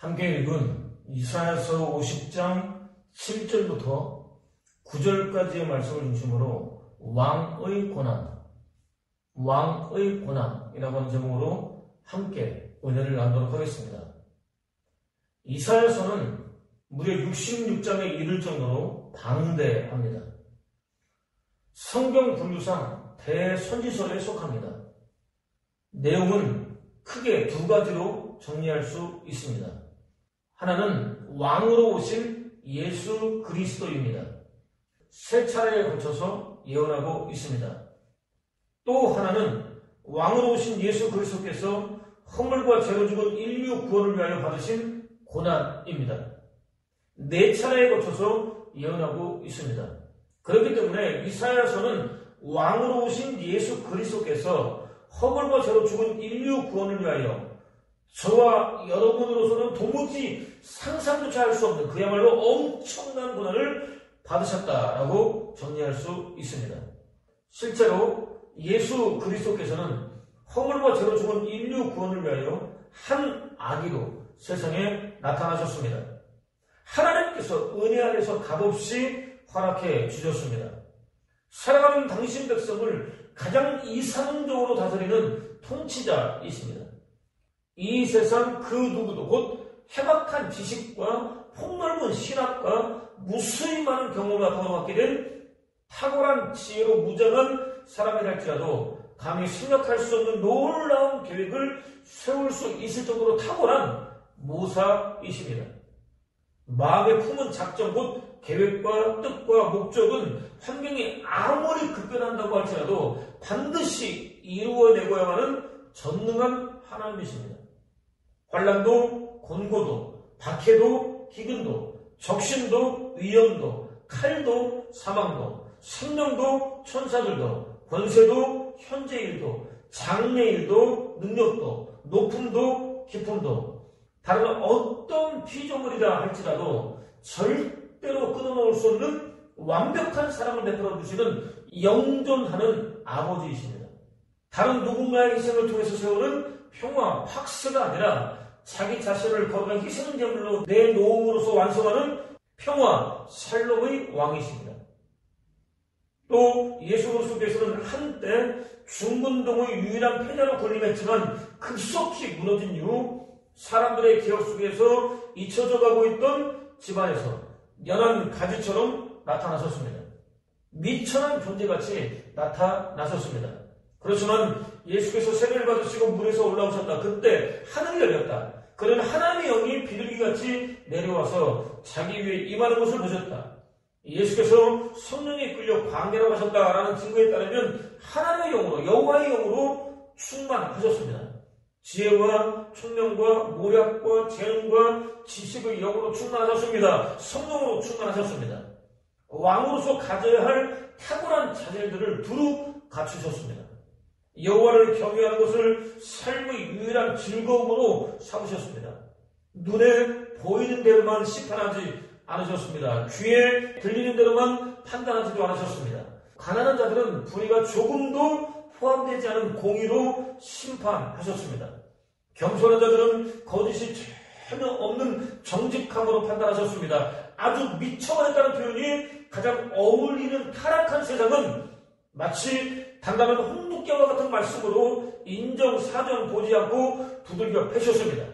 함께 읽은 이사야서 50장 7절부터 9절까지의 말씀을 중심으로 왕의 고난이라고 하는 제목으로 함께 은혜를 나누도록 하겠습니다. 이사야서는 무려 66장에 이를 정도로 방대합니다. 성경 분류상 대선지서에 속합니다. 내용은 크게 두 가지로 정리할 수 있습니다. 하나는 왕으로 오신 예수 그리스도입니다. 세 차례에 걸쳐서 예언하고 있습니다. 또 하나는 왕으로 오신 예수 그리스도께서 허물과 죄로 죽은 인류 구원을 위하여 받으신 고난입니다. 네 차례에 걸쳐서 예언하고 있습니다. 그렇기 때문에 이사야서는 왕으로 오신 예수 그리스도께서 허물과 죄로 죽은 인류 구원을 위하여 저와 여러분으로서는 도무지 상상조차 할 수 없는 그야말로 엄청난 고난을 받으셨다라고 정리할 수 있습니다. 실제로 예수 그리스도께서는 허물과 죄로 죽은 인류 구원을 위하여 한 아기로 세상에 나타나셨습니다. 하나님께서 은혜 안에서 값없이 허락해 주셨습니다. 살아가는 당신 백성을 가장 이상적으로 다스리는 통치자이십니다. 이 세상 그 누구도 곧 해박한 지식과 폭넓은 신학과 무수히 많은 경험을 갖고 된 탁월한 지혜로 무장한 사람이 할지라도 감히 생각할 수 없는 놀라운 계획을 세울 수 있을 정도로 탁월한 모사이십니다. 마음에 품은 작정 곧 계획과 뜻과 목적은 환경이 아무리 급변한다고 할지라도 반드시 이루어내고야 하는 전능한 하나님이십니다. 환난도 곤고도 박해도 기근도 적신도 위험도 칼도 사망도 생명도 천사들도 권세도 현재일도 장래일도 능력도 높음도 깊음도 다른 어떤 피조물이라 할지라도 절대로 끊어놓을 수 없는 완벽한 사랑을 베풀어 주시는 영존하는 아버지이십니다. 다른 누군가의 희생을 통해서 세우는 평화 팍스가 아니라 자기 자신을 거룩한 희생 제물로 내놓음으로써 완성하는 평화 샬롬의 왕이십니다. 또 예수 그리스도께서는 한때 중근동의 유일한 패자로 군림했지만 급속히 무너진 이후 사람들의 기억 속에서 잊혀져 가고 있던 집안에서 연한 가지처럼 나타나셨습니다. 미천한 존재같이 나타나셨습니다. 그렇지만 예수께서 세례를 받으시고 물에서 올라오셨다. 그때 하늘이 열렸다. 그는 하나님의 영이 비둘기같이 내려와서 자기 위에 임하는 것을 보셨다. 예수께서 성령에 끌려 광야로 가셨다라는 증거에 따르면 하나님의 영으로 여호와의 영으로 충만하셨습니다. 지혜와 총명과 모략과 재능과 지식의 영으로 충만하셨습니다. 성령으로 충만하셨습니다. 왕으로서 가져야 할 탁월한 자질들을 두루 갖추셨습니다. 여호와를 경외하는 것을 삶의 유일한 즐거움으로 삼으셨습니다. 눈에 보이는 대로만 심판하지 않으셨습니다. 귀에 들리는 대로만 판단하지도 않으셨습니다. 가난한 자들은 불의가 조금도 포함되지 않은 공의로 심판하셨습니다. 겸손한 자들은 거짓이 전혀 없는 정직함으로 판단하셨습니다. 아주 미쳐버렸다는 표현이 가장 어울리는 타락한 세상은 마치 단단한 홍두깨와 같은 말씀으로 인정, 사정 보지 않고 두들겨 패셨습니다.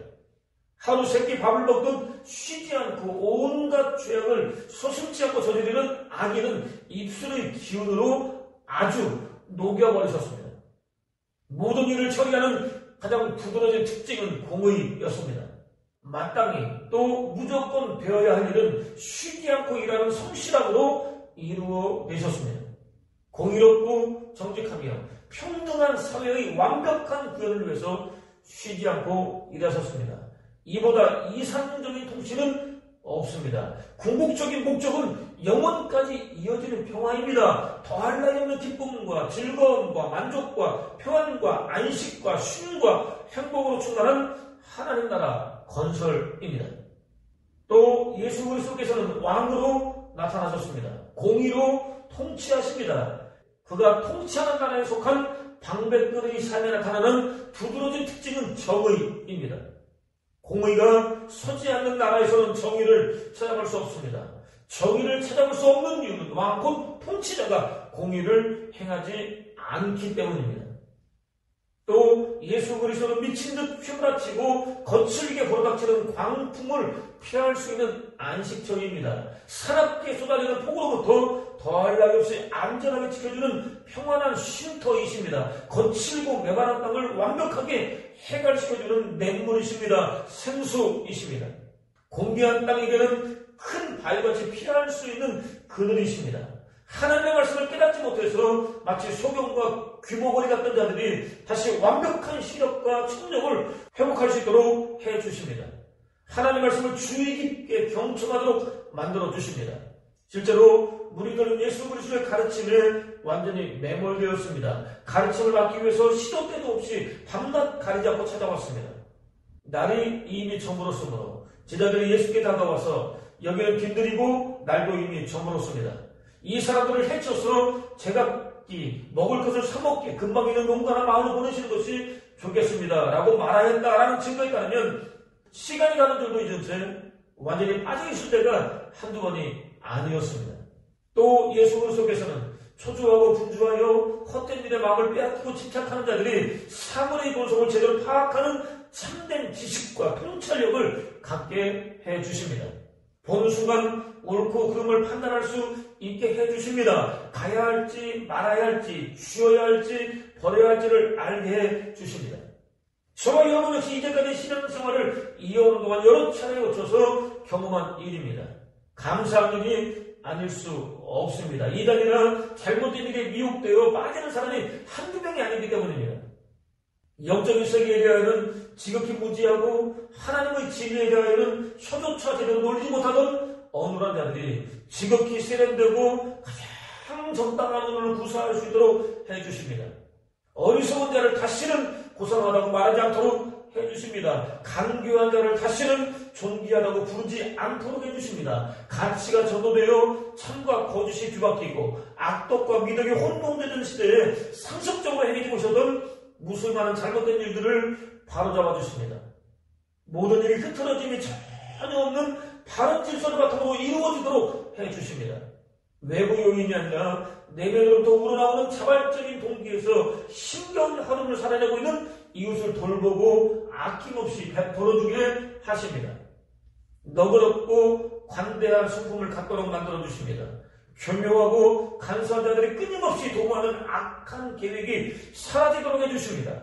하루 세끼 밥을 먹듯 쉬지 않고 온갖 죄악을 서슴지 않고 저지르는 악인은 입술의 기운으로 아주 녹여버리셨습니다. 모든 일을 처리하는 가장 두드러진 특징은 공의였습니다. 마땅히 또 무조건 되어야 할 일은 쉬지 않고 일하는 성실함으로 이루어내셨습니다. 공의롭고 정직하며 평등한 사회의 완벽한 구현을 위해서 쉬지 않고 일하셨습니다. 이보다 이상적인 통치는 없습니다. 궁극적인 목적은 영원까지 이어지는 평화입니다. 더할 나위 없는 기쁨과 즐거움과 만족과 평안과 안식과 쉼과 행복으로 충만한 하나님 나라 건설입니다. 또 예수 그리스도께서는 왕으로 나타나셨습니다. 공의로 통치하십니다. 그가 통치하는 나라에 속한 방백들의 삶에 나타나는 두드러진 특징은 정의입니다. 공의가 서지 않는 나라에서는 정의를 찾아볼 수 없습니다. 정의를 찾아볼 수 없는 이유는 왕 곧 통치자가 공의를 행하지 않기 때문입니다. 또 예수 그리스도는 미친 듯 휘몰아치고 거칠게 불어닥치는 광풍을 피할 수 있는 안식처입니다. 사납게 쏟아지는 폭우로부터 더할 나위 없이 안전하게 지켜주는 평안한 쉼터이십니다. 거칠고 메마른 땅을 완벽하게 해갈시켜주는 맹물이십니다. 생수이십니다. 공개한 땅에게는 큰 바위같이 피할 수 있는 그늘이십니다. 하나님의 말씀을 깨닫지 못해서 마치 소경과 귀머거리 같던 자들이 다시 완벽한 시력과 청력을 회복할 수 있도록 해주십니다. 하나님의 말씀을 주의 깊게 경청하도록 만들어주십니다. 실제로 무리들은 예수 그리스도의 가르침에 완전히 매몰되었습니다. 가르침을 받기 위해서 시도 때도 없이 밤낮 가리지 않고 찾아왔습니다. 날이 이미 저물었으므로 제자들이 예수께 다가와서 여기는 빈들이고 날도 이미 저물었습니다. 이 사람들을 해쳐서 제각기 먹을 것을 사먹게 금방 있는 농가나 마을로 보내시는 것이 좋겠습니다 라고 말하였다라는 증거에 따르면 시간이 가는 줄도 잊은 채 완전히 빠져있을 때가 한두 번이 아니었습니다. 또 예수 그리스도께서는 초조하고 분주하여 헛된 일에 마음을 빼앗기고 집착하는 자들이 사물의 본성을 제대로 파악하는 참된 지식과 통찰력을 갖게 해주십니다. 보는 순간 옳고 그름을 판단할 수 있게 해주십니다. 가야 할지 말아야 할지 쉬어야 할지 버려야 할지를 알게 해주십니다. 저와 여러분 역시 이제까지 신앙생활을 이어오는 동안 여러 차례에 거쳐서 경험한 일입니다. 감사한 일이 아닐 수 없습니다. 이단이나 잘못된 일에 미혹되어 빠지는 사람이 한두 명이 아니기 때문입니다. 영적인 세계에 대하여는 지극히 무지하고 하나님의 진리에 대하여는 혀조차 제대로 놀리지 못하던 어눌한 자들이 지극히 세련되고 가장 적당한 오늘을 구사할 수 있도록 해주십니다. 어리석은 자를 다시는 고상하다고 말하지 않도록 해주십니다. 간교한 자를 다시는 존귀하다고 부르지 않도록 해주십니다. 가치가 전도되어 참과 거짓이 뒤바뀌고 악독과 미덕이 혼동되는 시대에 상습적으로 행해지고 있었던 무수히 많은 잘못된 일들을 바로잡아 주십니다. 모든 일이 흐트러짐이 전혀 없는 바른 질서를 바탕으로 이루어지도록 해주십니다. 외부 요인이 아니라 내면으로부터 우러나오는 자발적인 동기에서 힘겨운 하루를 살아내고 있는 이웃을 돌보고 아낌없이 베풀어주게 하십니다. 너그럽고 관대한 성품을 갖도록 만들어주십니다. 교묘하고 간사한 자들이 끊임없이 도모하는 악한 계획이 사라지도록 해주십니다.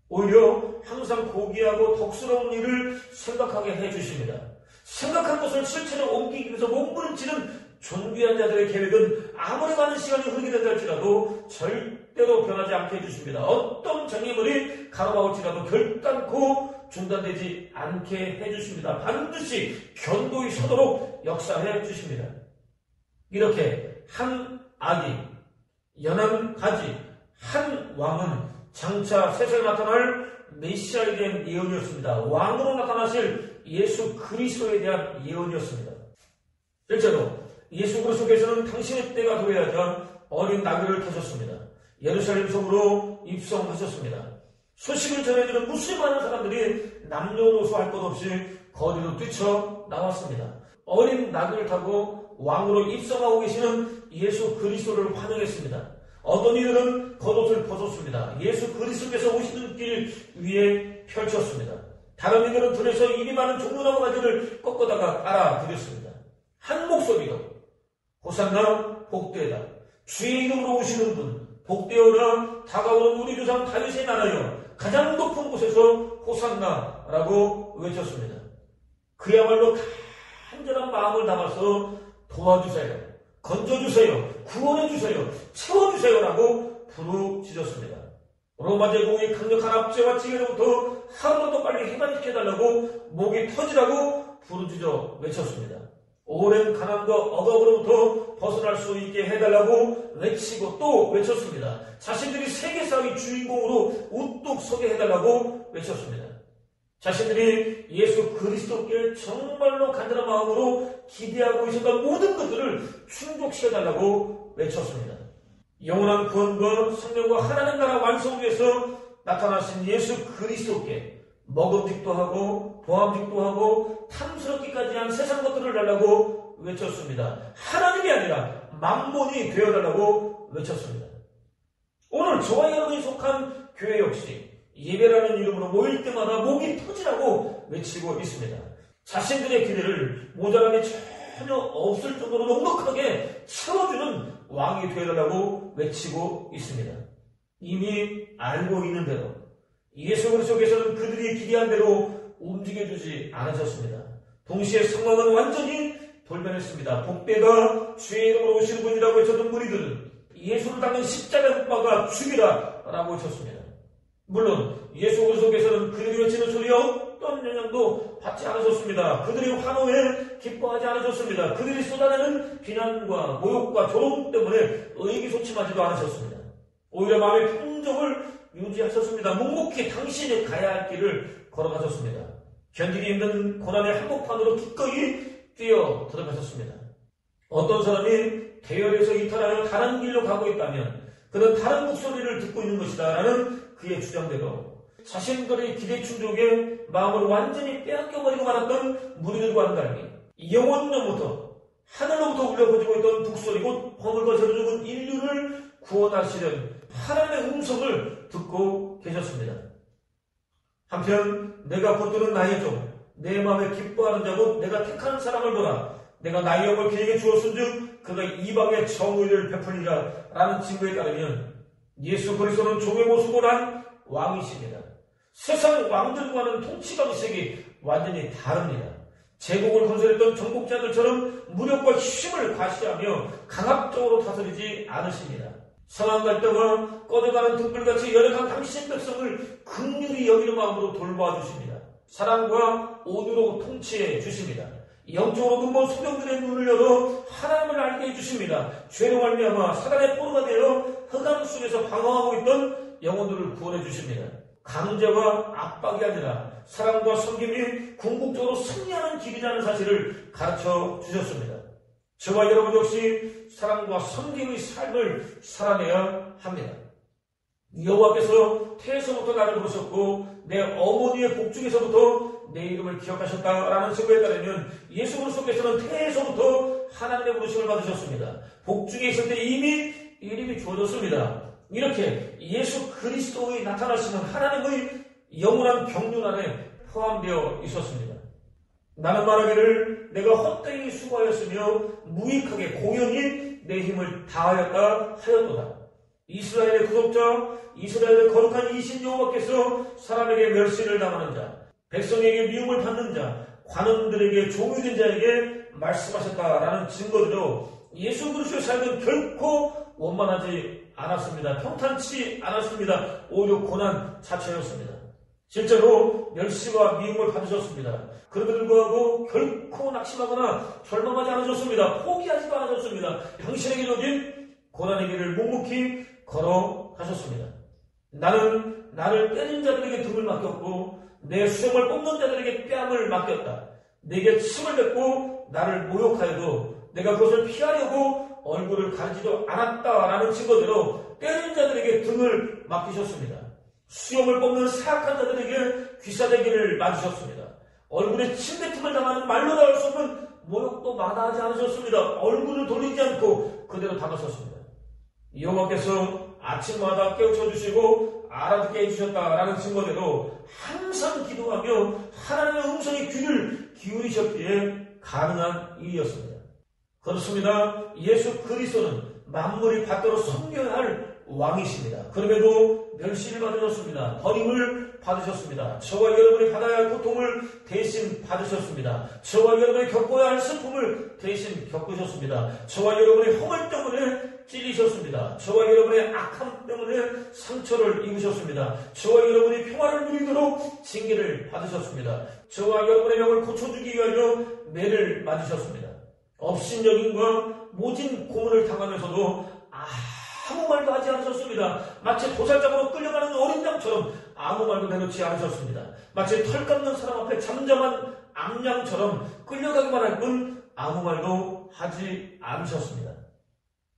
오히려 항상 고귀하고 덕스러운 일을 생각하게 해주십니다. 생각한 것을 실체로 옮기기 위해서 몸부림치는 존귀한 자들의 계획은 아무리 많은 시간이 흐르게 된다 할지라도 절대로 변하지 않게 해주십니다. 어떤 장애물이 가로막을지라도 결단코 중단되지 않게 해주십니다. 반드시 견고히 서도록 역사해 주십니다. 이렇게 한 아기, 연한 가지, 한 왕은 장차 세상에 나타날 메시아에 대한 예언이었습니다. 왕으로 나타나실 예수 그리스도에 대한 예언이었습니다. 실제로 예수 그리스도께서는 당신의 때가 도래하자 어린 나귀를 타셨습니다. 예루살렘 성으로 입성하셨습니다. 소식을 전해주는 무수히 많은 사람들이 남녀노소 할 것 없이 거리로 뛰쳐나왔습니다. 어린 나귀를 타고 왕으로 입성하고 계시는 예수 그리스도를 환영했습니다. 어떤 이들은 겉옷을 벗었습니다. 예수 그리스도께서 오시는 길 위에 펼쳤습니다. 다른 이들은 들에서 이리 많은 종려나무 가지를 꺾어다가 깔아드렸습니다. 한 목소리로 호산나 복되다. 주의 이름으로 오시는 분 복되어라. 다가오는 우리 조상 다윗의 나라여 가장 높은 곳에서 호산나라고 외쳤습니다. 그야말로 간절한 마음을 담아서 도와주세요, 건져주세요, 구원해주세요, 채워주세요라고 부르짖었습니다. 로마 제국의 강력한 압제와 징계로부터 하루라도 빨리 해방시켜달라고 목이 터지라고 부르짖어 외쳤습니다. 오랜 가난과 억압으로부터 벗어날 수 있게 해달라고 외치고 또 외쳤습니다. 자신들이 세계사의 주인공으로 우뚝 서게 해달라고 외쳤습니다. 자신들이 예수 그리스도께 정말로 간절한 마음으로 기대하고 있었던 모든 것들을 충족시켜달라고 외쳤습니다. 영원한 구원과 생명과 하나님 나라 완성을 위해서 나타나신 예수 그리스도께 먹음직도 하고 보암직도 하고 탐스럽기까지 한 세상 것들을 달라고 외쳤습니다. 하나님이 아니라 만몬이 되어달라고 외쳤습니다. 오늘 저와 여러분이 속한 교회 역시 예배라는 이름으로 모일 때마다 목이 터지라고 외치고 있습니다. 자신들의 기대를 모자람이 전혀 없을 정도로 넉넉하게 채워주는 왕이 되어달라고 외치고 있습니다. 이미 알고 있는 대로 예수 그리스도께서는 그들이 기대한 대로 움직여주지 않으셨습니다. 동시에 상황은 완전히 돌변했습니다. 복되가 주의 이름으로 오시는 분이라고 외쳤던 무리들은 예수를 당한 십자가에 못 박아 죽이라 라고 외쳤습니다. 물론 예수 그리스도께서는 그들이 외치는 소리에 어떤 영향도 받지 않으셨습니다. 그들이 환호에 기뻐하지 않으셨습니다. 그들이 쏟아내는 비난과 모욕과 조롱 때문에 의기소침하지도 않으셨습니다. 오히려 마음의 평정을 유지하셨습니다. 묵묵히 당신이 가야 할 길을 걸어가셨습니다. 견디기 힘든 고난의 한복판으로 기꺼이 뛰어 들어가셨습니다. 어떤 사람이 대열에서 이탈하여 다른 길로 가고 있다면 그는 다른 목소리를 듣고 있는 것이다 라는 그의 주장대로 자신들의 기대 충족에 마음을 완전히 빼앗겨버리고 말았던 무리들과는 달리 영원전부터 하늘로부터 울려 퍼지고 있던 북소리 곧 허물과 죄로 죽은 인류를 구원하시려는 하나님의 음성을 듣고 계셨습니다. 한편 내가 붙드는 나의 종 내 마음에 기뻐하는 자고 내가 택하는 사람을 보라. 내가 나의 영을 그에게 주었은즉 그가 이방의 정의를 베풀리라 라는 증거에 따르면 예수 그리스도는 종의 모습으로 한 왕이십니다. 세상 왕들과는 통치 방식이 완전히 다릅니다. 제국을 건설했던 정복자들처럼 무력과 힘을 과시하며 강압적으로 다스리지 않으십니다. 상한 갈등과 꺼져가는 등불같이 열악한 당신의 백성을 긍휼히 여기는 마음으로 돌봐 주십니다. 사랑과 온유로 통치해 주십니다. 영적으로 눈먼 소경들의 눈을 열어 하나님을 알게 해주십니다. 죄로 말미암아 사단의 포로가 되어 흑암 속에서 방황하고 있던 영혼들을 구원해 주십니다. 강제와 압박이 아니라 사랑과 섬김이 궁극적으로 승리하는 길이라는 사실을 가르쳐 주셨습니다. 저와 여러분 역시 사랑과 섬김의 삶을 살아내야 합니다. 여호와께서 태에서부터 나를 부르셨고 내 어머니의 복중에서부터 내 이름을 기억하셨다라는 증거에 따르면 예수 그리스도께서는 태에서부터 하나님의 부르심을 받으셨습니다. 복중에 있을 때 이미 이름이 주어졌습니다. 이렇게 예수 그리스도의 나타나시는 하나님의 영원한 경륜 안에 포함되어 있었습니다. 나는 말하기를 내가 헛되이 수고하였으며 무익하게 공연히 내 힘을 다하였다 하였도다. 이스라엘의 구속자, 이스라엘의 거룩한 이신 여호와께서 사람에게 멸시를 당하는 자, 백성에게 미움을 받는 자, 관원들에게 종이 된 자에게 말씀하셨다라는 증거대로 예수 그리스도의 삶은 결코 원만하지 않았습니다. 평탄치 않았습니다. 오히려 고난 자체였습니다. 실제로 멸시와 미움을 받으셨습니다. 그럼에도 불구하고 결코 낙심하거나 절망하지 않으셨습니다. 포기하지도 않으셨습니다. 당신에게 주어진 고난의 길을 묵묵히 걸어가셨습니다. 나는 나를 때린 자들에게 등을 맡겼고 내 수염을 뽑는 자들에게 뺨을 맡겼다. 내게 침을 뱉고 나를 모욕하여도 내가 그것을 피하려고 얼굴을 가리지도 않았다라는 증거대로 때린 자들에게 등을 맡기셨습니다. 수염을 뽑는 사악한 자들에게 귀싸대기를 맞으셨습니다. 얼굴에 침뱉음을 당하는 말로 나올 수 없는 모욕도 마다하지 않으셨습니다. 얼굴을 돌리지 않고 그대로 다가섰습니다. 여호와께서 아침마다 깨우쳐 주시고 알아듣게 해주셨다라는 증거대로 항상 기도하며 하나님의 음성에 귀를 기울이셨기에 가능한 일이었습니다. 그렇습니다. 예수 그리스도는 만물이 받도록 섬겨야 할 왕이십니다. 그럼에도 멸시를 받으셨습니다. 버림을 받으셨습니다. 저와 여러분이 받아야 할 고통을 대신 받으셨습니다. 저와 여러분이 겪어야 할 슬픔을 대신 겪으셨습니다. 저와 여러분의 허물 때문에 찔리셨습니다. 저와 여러분의 악함 때문에 상처를 입으셨습니다. 저와 여러분이 평화를 누리도록 징계를 받으셨습니다. 저와 여러분의 병을 고쳐주기 위하여 매를 맞으셨습니다. 업신여김과 모진 고문을 당하면서도 아무 말도 하지 않으셨습니다. 마치 도살장으로 끌려가는 어린 양처럼 아무 말도 내놓지 않으셨습니다. 마치 털 깎는 사람 앞에 잠잠한 암양처럼 끌려가기만 할 뿐 아무 말도 하지 않으셨습니다.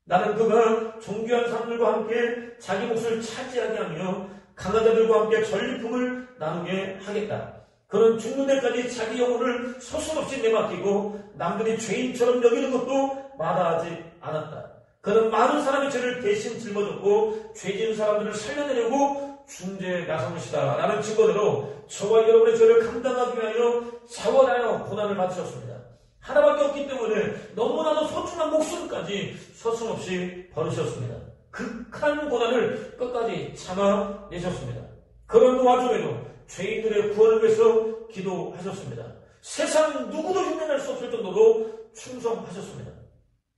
나는 그가 존귀한 사람들과 함께 자기 몫을 차지하게 하며 강한 자들과 함께 전리품을 나누게 하겠다. 그는 죽는 데까지 자기 영혼을 서슴없이 내맡기고 남들이 죄인처럼 여기는 것도 마다하지 않았다. 그는 많은 사람의 죄를 대신 짊어졌고 죄진 사람들을 살려내려고 중재에 나선 것이다 라는 증거대로 저와 여러분의 죄를 감당하기 위하여 자원하여 고난을 받으셨습니다. 하나밖에 없기 때문에 너무나도 소중한 목숨까지 서슴없이 버리셨습니다. 극한 고난을 끝까지 참아내셨습니다. 그런 와중에도 죄인들의 구원을 위해서 기도하셨습니다. 세상 누구도 흉내낼 수 없을 정도로 충성하셨습니다.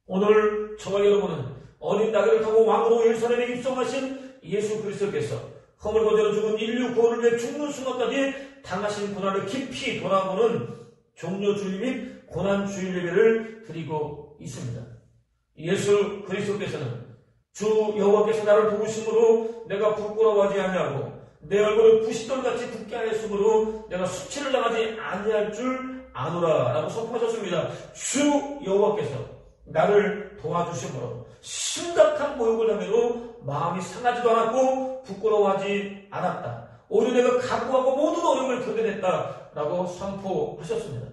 오늘 저와 여러분은 어린 나귀를 타고 왕으로 예루살렘에 입성하신 예수 그리스도께서 허물고대로 죽은 인류 구원을 위해 죽는 순간까지 당하신 고난을 깊이 돌아보는 종려주일 및 고난주일 예배를 드리고 있습니다. 예수 그리스도께서는 주 여호와께서 나를 도우심으로 내가 부끄러워하지 아니하고 내 얼굴을 부싯돌같이 굳게 하였으므로 내가 수치를 당하지 아니할 줄 아노라 라고 선포하셨습니다. 주 여호와께서 나를 도와주심으로 심각한 모욕을 당해도 마음이 상하지도 않았고 부끄러워하지 않았다. 오히려 내가 각오하고 모든 어려움을 견뎌냈다 라고 선포하셨습니다.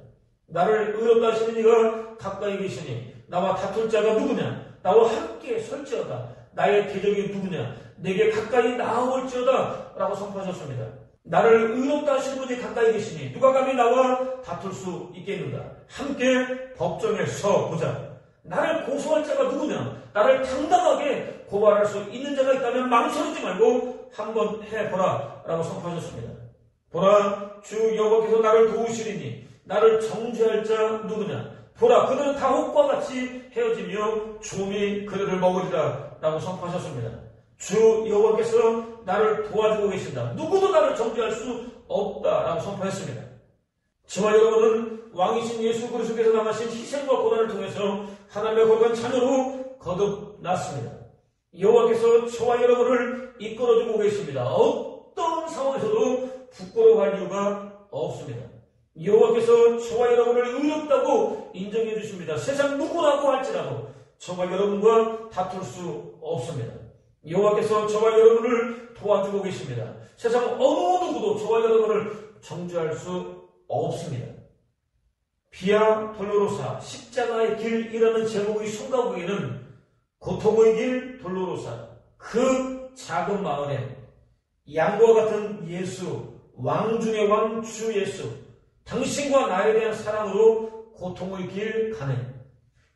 나를 의롭다 하시는 이가 가까이 계시니 나와 다툴 자가 누구냐? 나와 함께 설지어다. 나의 대적이 누구냐? 내게 가까이 나아올지어다 라고 선포하셨습니다. 나를 의롭다 하시는 분이 가까이 계시니 누가 감히 나와 다툴 수 있겠는가? 함께 법정에 서보자. 나를 고소할 자가 누구냐? 나를 당당하게 고발할 수 있는 자가 있다면 망설이지 말고 한번 해보라 라고 선포하셨습니다. 보라, 주 여호와께서 나를 도우시리니 나를 정죄할 자 누구냐? 보라, 그들은 다 혹과 같이 헤어지며 조미 그들을 먹으리라 라고 선포하셨습니다. 주 여호와께서 나를 도와주고 계신다. 누구도 나를 정죄할 수 없다 라고 선포했습니다. 저와 여러분은 왕이신 예수 그리스도께서 당하신 희생과 고난을 통해서 하나님의 거룩한 자녀로 거듭났습니다. 여호와께서 저와 여러분을 이끌어주고 계십니다. 어떤 상황에서도 부끄러워할 이유가 없습니다. 여호와께서 저와 여러분을 의롭다고 인정해 주십니다. 세상 누구라고 할지라도 저와 여러분과 다툴 수 없습니다. 여호와께서 저와 여러분을 도와주고 계십니다. 세상 어느 누구도 저와 여러분을 정죄할 수 없습니다. 비아 돌로로사 십자가의 길이라는 제목의 송가구에는 고통의 길 돌로로사 그 작은 마을에 양과 같은 예수 왕 중의 왕 주 예수 당신과 나에 대한 사랑으로 고통의 길 가네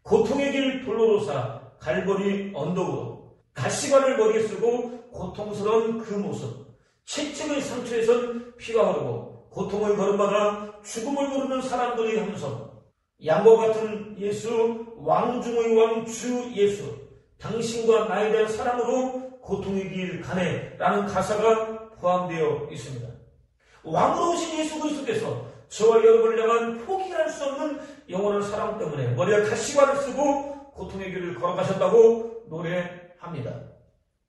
고통의 길 돌로로사 갈보리 언덕으로 가시관을 머리에 쓰고 고통스러운 그 모습 채찍의 상처에선 피가 흐르고 고통의 걸음마다 죽음을 모르는 사람들의 함성 양과 같은 예수 왕 중의 왕 주 예수 당신과 나에 대한 사랑으로 고통의 길 가네 라는 가사가 포함되어 있습니다. 왕으로 오신 예수 그리스도께서 저와 여러분을 향한 포기할 수 없는 영원한 사랑 때문에 머리에 가시관을 쓰고 고통의 길을 걸어가셨다고 노래합니다.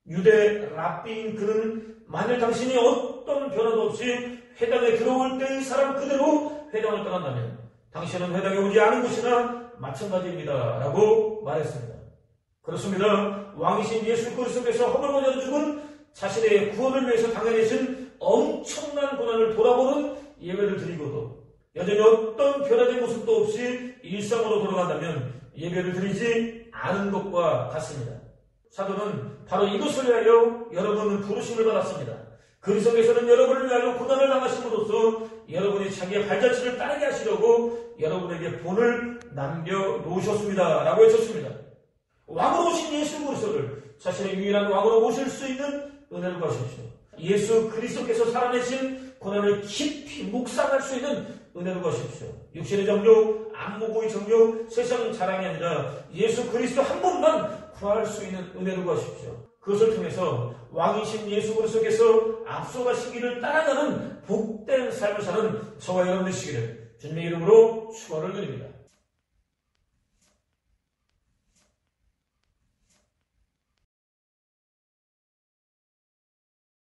유대 랍비인 그는 만일 당신이 어떤 변화도 없이 회당에 들어올 때의 사람 그대로 회당을 떠난다면 당신은 회당에 오지 않은 것이나 마찬가지입니다 라고 말했습니다. 그렇습니다. 왕이신 예수 그리스도께서 허물고대로 죽은 자신의 구원을 위해서 당해내신 엄청난 고난을 돌아보는 예배를 드리고도 여전히 어떤 변화된 모습도 없이 일상으로 돌아간다면 예배를 드리지 않은 것과 같습니다. 사도는 바로 이것을 위하여 여러분은 부르심을 받았습니다. 그리스도께서는 여러분을 위하여 고난을 당하심으로써 여러분이 자기의 발자취를 따르게 하시려고 여러분에게 본을 남겨놓으셨습니다 라고 했었습니다. 왕으로 오신 예수 그리스도를 자신의 유일한 왕으로 모실 수 있는 은혜를 구하십시오. 예수 그리스도께서 살아내신 고난을 깊이 묵상할 수 있는 은혜를 구하십시오. 육신의 정욕, 안목의 정욕, 세상 자랑이 아니라 예수 그리스도 한 분만 구할 수 있는 은혜를 구하십시오. 그것을 통해서 왕이신 예수 그리스도께서 앞서가시기를 따라가는 복된 삶을 사는 저와 여러분 되시기를 주님의 이름으로 축원을 드립니다.